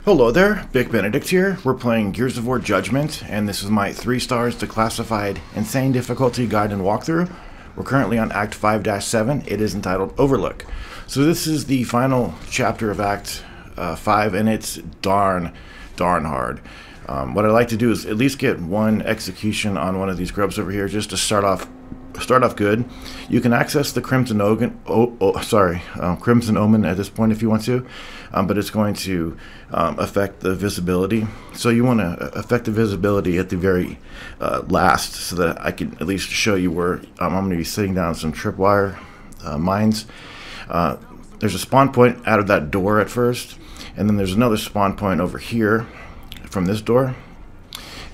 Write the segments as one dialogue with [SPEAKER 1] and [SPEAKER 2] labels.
[SPEAKER 1] Hello there, Big Benedict here. We're playing Gears of War Judgment, and this is my 3 Stars Declassified Insane Difficulty Guide and Walkthrough. We're currently on Act 5-7. It is entitled Overlook. So this is the final chapter of Act 5, and it's darn hard. What I'd like to do is at least get one execution on one of these grubs over here, just to start off good. You can access the Crimson Omen at this point if you want to, but it's going to affect the visibility. So you want to affect the visibility at the very last, so that I can at least show you where I'm going to be sitting down some tripwire mines. There's a spawn point out of that door at first, and then there's another spawn point over here from this door.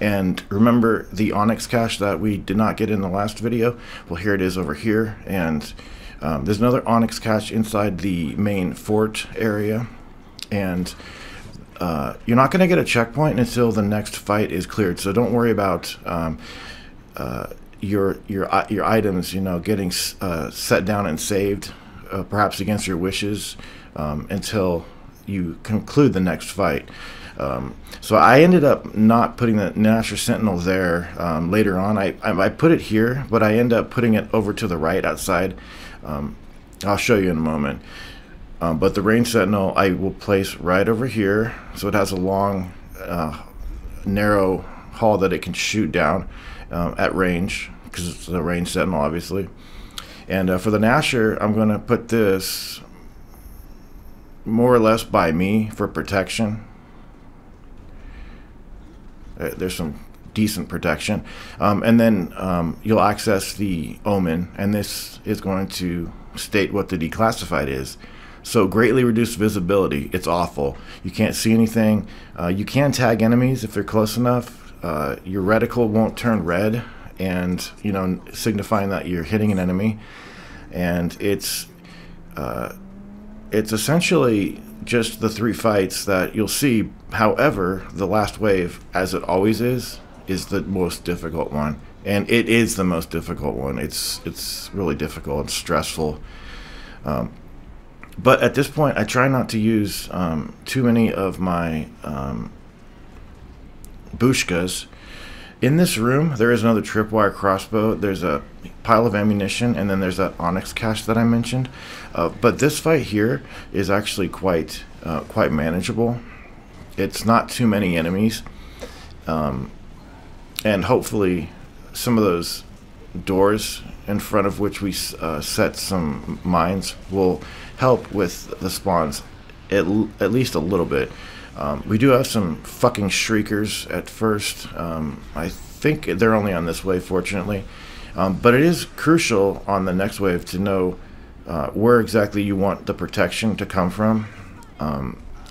[SPEAKER 1] And remember the onyx cache that we did not get in the last video? Well, here it is over here, and there's another onyx cache inside the main fort area, and you're not going to get a checkpoint until the next fight is cleared. So don't worry about your items, getting set down and saved, perhaps against your wishes, until you conclude the next fight. So I ended up not putting the Nasher Sentinel there later on. I put it here, but I end up putting it over to the right outside. I'll show you in a moment. But the range Sentinel I will place right over here, so it has a long, narrow haul that it can shoot down at range, because it's a range Sentinel, obviously. And for the Nasher, I'm going to put this more or less by me for protection. There's some decent protection, and then you'll access the Omen, and this is going to state what the Declassified is. So greatly reduced visibility. It's awful. You can't see anything. You can tag enemies if they're close enough. Your reticle won't turn red, and signifying that you're hitting an enemy. And it's essentially just the 3 fights that you'll see. However, the last wave, as it always is the most difficult one, and it is the most difficult one. It's really difficult and stressful. But at this point, I try not to use too many of my bushkas. In this room, there is another tripwire crossbow. There's a pile of ammunition, and then there's that onyx cache that I mentioned. But this fight here is actually quite manageable. It's not too many enemies, and hopefully some of those doors in front of which we set some mines will help with the spawns at least a little bit. We do have some fucking shriekers at first. I think they're only on this wave, fortunately. But it is crucial on the next wave to know where exactly you want the protection to come from.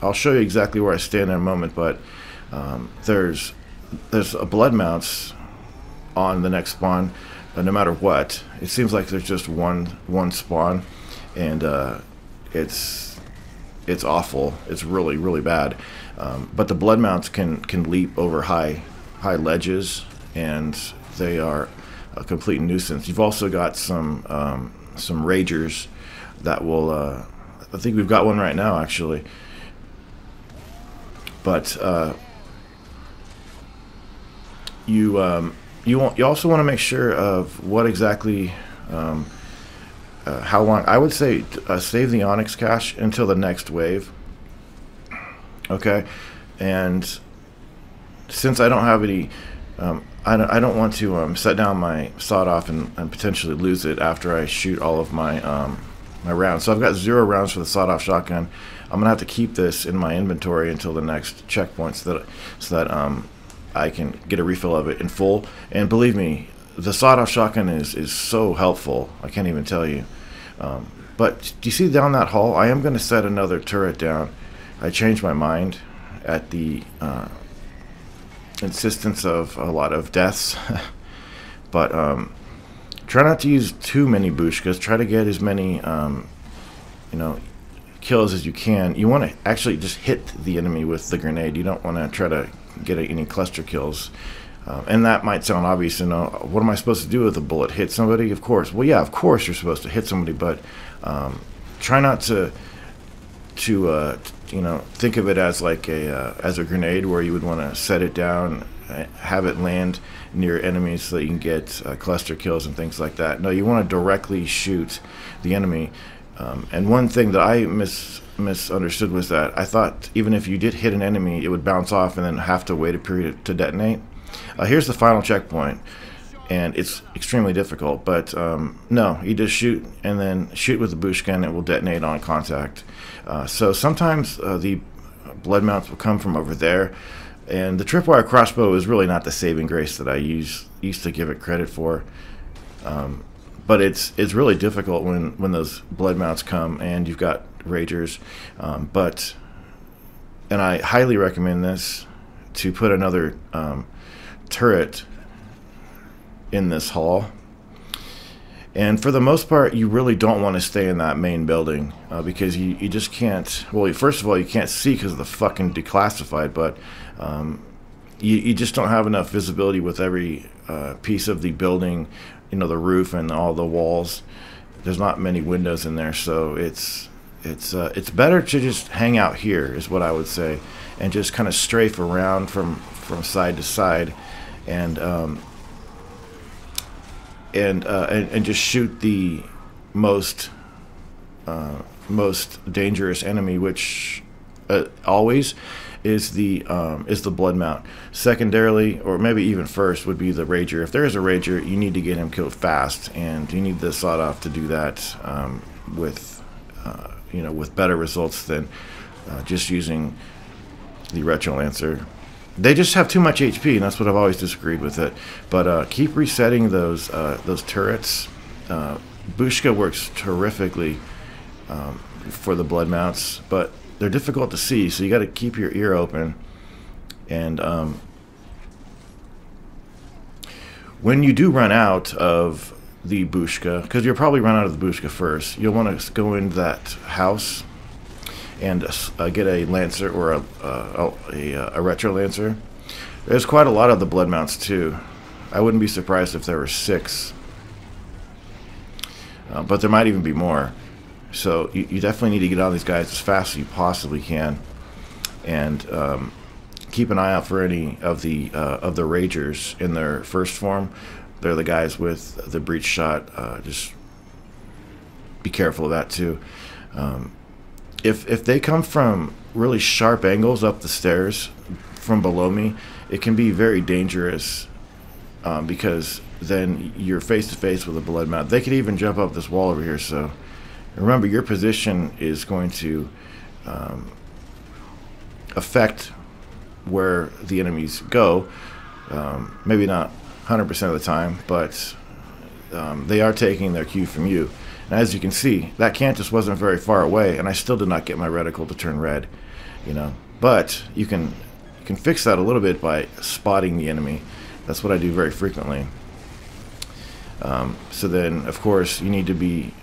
[SPEAKER 1] I'll show you exactly where I stand in a moment, but there's a blood mounts on the next spawn, no matter what. It seems like there's just one spawn, and it's awful. It's really bad. But the blood mounts can leap over high ledges, and they are a complete nuisance. You've also got some ragers that will. I think we've got one right now, actually. But you also want to make sure of what exactly. How long? I would say save the onyx cache until the next wave. Okay, and since I don't have any, I don't want to set down my sawed-off and potentially lose it after I shoot all of my my rounds. So I've got 0 rounds for the sawed-off shotgun. I'm gonna have to keep this in my inventory until the next checkpoint, so that I can get a refill of it in full. And believe me, the sawed-off shotgun is so helpful. I can't even tell you. But do you see down that hall? I am going to set another turret down. I changed my mind at the insistence of a lot of deaths. But try not to use too many bushkas. Try to get as many kills as you can. You want to actually just hit the enemy with the grenade. You don't want to try to get any cluster kills. And that might sound obvious, what am I supposed to do with a bullet? Hit somebody? Of course. Well, yeah, of course you're supposed to hit somebody, but try not to you know, think of it as like a grenade, where you would want to set it down, have it land near enemies so that you can get cluster kills and things like that. No, you want to directly shoot the enemy. And one thing that I misunderstood was that I thought even if you did hit an enemy, it would bounce off and then have to wait a period to detonate. Here's the final checkpoint, and it's extremely difficult, but no, you just shoot and then shoot with the Bushka and it will detonate on contact. So sometimes the blood mounts will come from over there, and the tripwire crossbow is really not the saving grace that I used to give it credit for. But it's really difficult when those blood mounts come and you've got ragers. And I highly recommend this, to put another turret in this hall. And for the most part, you really don't want to stay in that main building because you just can't. Well, first of all, you can't see because of the fucking declassified, but you just don't have enough visibility with every piece of the building, you know, the roof and all the walls. There's not many windows in there, so it's better to just hang out here, is what I would say, and just kind of strafe around from side to side, and just shoot the most dangerous enemy, which always is the blood mount. Secondarily, or maybe even first, would be the rager. If there is a rager, you need to get him killed fast, and you need the sawed off to do that with better results than just using the retro lancer. They just have too much HP, and that's what I've always disagreed with it. But keep resetting those turrets. Bushka works terrifically for the blood mounts, but they're difficult to see, so you got to keep your ear open. And when you do run out of the Bushka, because you'll probably run out of the Bushka first, you'll want to go into that house and get a lancer or a retro lancer. There's quite a lot of the blood mounts too. I wouldn't be surprised if there were 6, but there might even be more. So you definitely need to get on these guys as fast as you possibly can, and keep an eye out for any of the ragers in their first form. They're the guys with the breach shot. Just be careful of that too. If they come from really sharp angles up the stairs from below me, it can be very dangerous, because then you're face to face with a blood mount. They could even jump up this wall over here. So remember, your position is going to affect where the enemies go. Maybe not 100% of the time, but they are taking their cue from you. And as you can see, that Cantus wasn't very far away, and I still did not get my reticle to turn red. You know, but you can fix that a little bit by spotting the enemy. That's what I do very frequently. So then, of course, you need to be.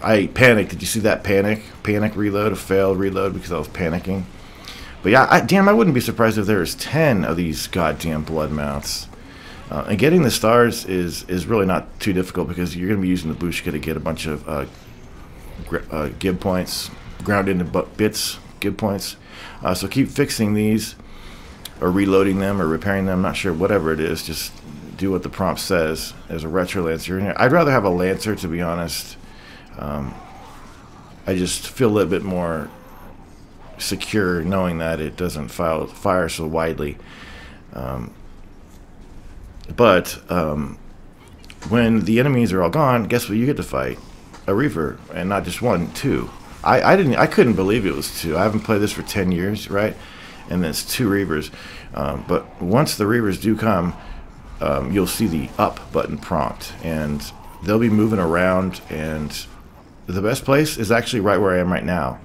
[SPEAKER 1] I panicked. Did you see that panic reload? A failed reload because I was panicking. But yeah, I wouldn't be surprised if there was 10 of these goddamn blood mounts. And getting the stars is really not too difficult, because you're going to be using the Bushka to get a bunch of gib points, ground into bits, gib points. So keep fixing these, or reloading them, or repairing them. I'm not sure, whatever it is. Just do what the prompt says. There's a retro lancer in here. I'd rather have a lancer, to be honest. I just feel a little bit more secure knowing that it doesn't fire so widely. But when the enemies are all gone, guess what you get to fight? A Reaver, and not just one, 2. I couldn't believe it was 2. I haven't played this for 10 years, right? And it's 2 Reavers. But once the Reavers do come, you'll see the up button prompt, and they'll be moving around, and the best place is actually right where I am right now.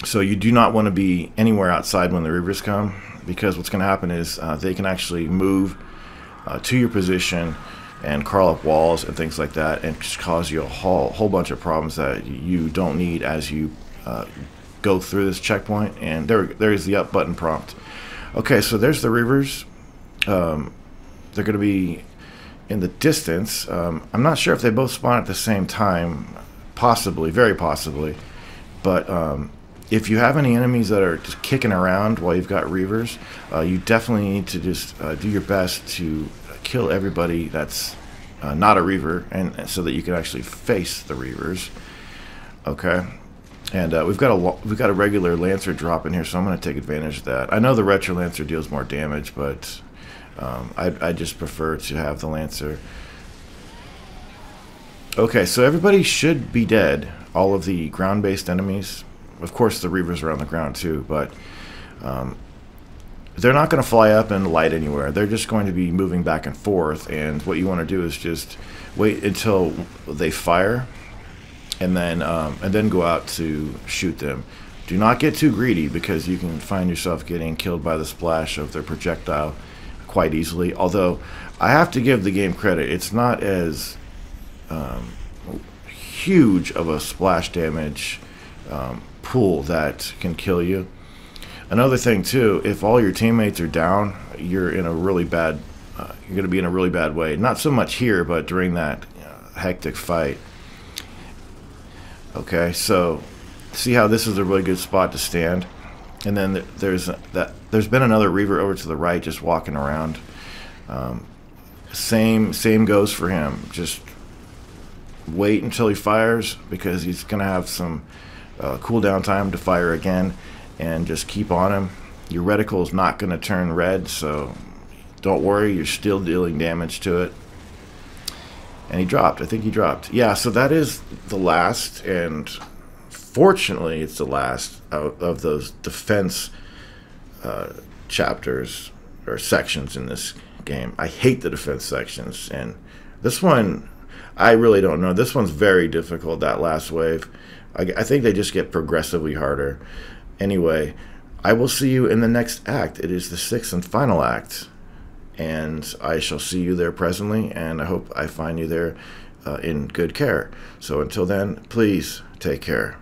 [SPEAKER 1] So you do not want to be anywhere outside when the Reavers come, because what's going to happen is they can actually move to your position and crawl up walls and things like that, and just cause you a whole bunch of problems that you don't need as you go through this checkpoint. And there is the up button prompt. Okay, so there's the Reavers. They're going to be in the distance. I'm not sure if they both spawn at the same time. Possibly, very possibly. But if you have any enemies that are just kicking around while you've got Reavers, you definitely need to just do your best to kill everybody that's not a Reaver, and so that you can actually face the Reavers. Okay, and we've got a regular Lancer drop in here, so I'm going to take advantage of that. I know the Retro Lancer deals more damage, but I just prefer to have the Lancer. Okay, so everybody should be dead. All of the ground-based enemies. Of course, the Reavers are on the ground too, but they're not going to fly up and light anywhere. They're just going to be moving back and forth, and what you want to do is just wait until they fire, and then go out to shoot them. Do not get too greedy, because you can find yourself getting killed by the splash of their projectile quite easily. Although I have to give the game credit, it's not as huge of a splash damage pool that can kill you. Another thing too, if all your teammates are down, you're in a really bad you're going to be in a really bad way. Not so much here, but during that hectic fight. Okay, so see how this is a really good spot to stand, and then there's been another Reaver over to the right just walking around. Same goes for him. Just wait until he fires, because he's going to have some cooldown time to fire again, and just keep on him. Your reticle is not going to turn red, so don't worry, you're still dealing damage to it. And he dropped. I think he dropped. Yeah, so that is the last, and fortunately it's the last of those defense chapters or sections in this game. I hate the defense sections, and this one, I really don't know. This one's very difficult, that last wave. I think they just get progressively harder. Anyway, I will see you in the next act. It is the 6th and final act, and I shall see you there presently, and I hope I find you there in good care. So until then, please take care.